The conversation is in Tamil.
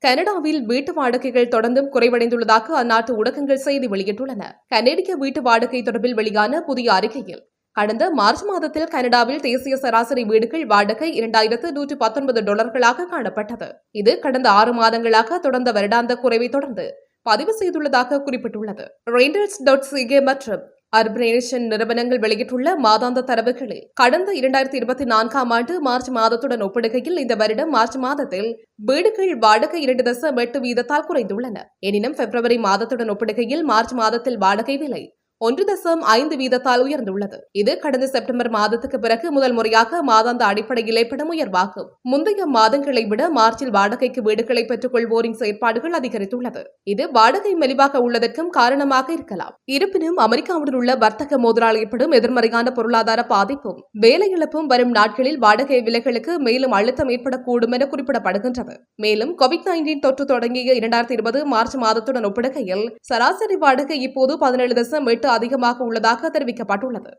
கனடாவில் வீட்டு வாடகைகள் தொடர்ந்தும் குறைவடைந்துள்ளதாக அந்நாட்டு ஊடகங்கள் செய்தி வெளியிட்டுள்ளன. கனேடிய வீட்டு வாடகை தொடர்பில் வெளியான புதிய அறிக்கையில் கடந்த மார்ச் மாதத்தில் கனடாவில் தேசிய சராசரி வீடுகள் வாடகை $2,119 காணப்பட்டது. இது கடந்த 6 மாதங்களாக தொடர்ந்த வருடாந்த குறைவை தொடர்ந்து பதிவு செய்துள்ளதாக குறிப்பிட்டுள்ளது. Rentals.ca மற்றும் அர்பனேஷன் நிறுவனங்கள் வெளியிட்டுள்ள மாதாந்த தரவுகளில் கடந்த 2024ஆம் ஆண்டு மார்ச் மாதத்துடன் ஒப்பிடுகையில் இந்த வருடம் மார்ச் மாதத்தில் வீடுகள் வாடகை 2.8% குறைந்துள்ளன. எனினும் பிப்ரவரி மாதத்துடன் ஒப்பிடுகையில் மார்ச் மாதத்தில் வாடகை விலை 1.5% உயர்ந்துள்ளது. இது கடந்த செப்டம்பர் மாதத்துக்கு பிறகு முதல் முறையாக மாதாந்த அடிப்படையில் ஏற்படும் உயர்வாகும். முந்தைய மாதங்களை விட மார்ச்சில் வாடகைக்கு வீடுகளை பெற்றுக் கொள்வோரின் செயற்பாடுகள் அதிகரித்துள்ளது. இது வாடகை மெலிவாக உள்ளதற்கும் காரணமாக இருக்கலாம். இருப்பினும் அமெரிக்காவுடன் உள்ள வர்த்தக மோதலால் ஏற்படும் எதிர்மறையான பொருளாதார பாதிப்பும் வேலை இழப்பும் வரும் நாட்களில் வாடகை விலைகளுக்கு மேலும் அழுத்தம் ஏற்படக்கூடும் என குறிப்பிடப்படுகின்றது. மேலும் கோவிட்-19 தொற்று தொடங்கிய 2020 மார்ச் மாதத்துடன் ஒப்பிடுகையில் சராசரி வாடகை இப்போது 17.8 அதிகமாக உள்ளதாக தெரிவிக்கப்பட்டுள்ளது.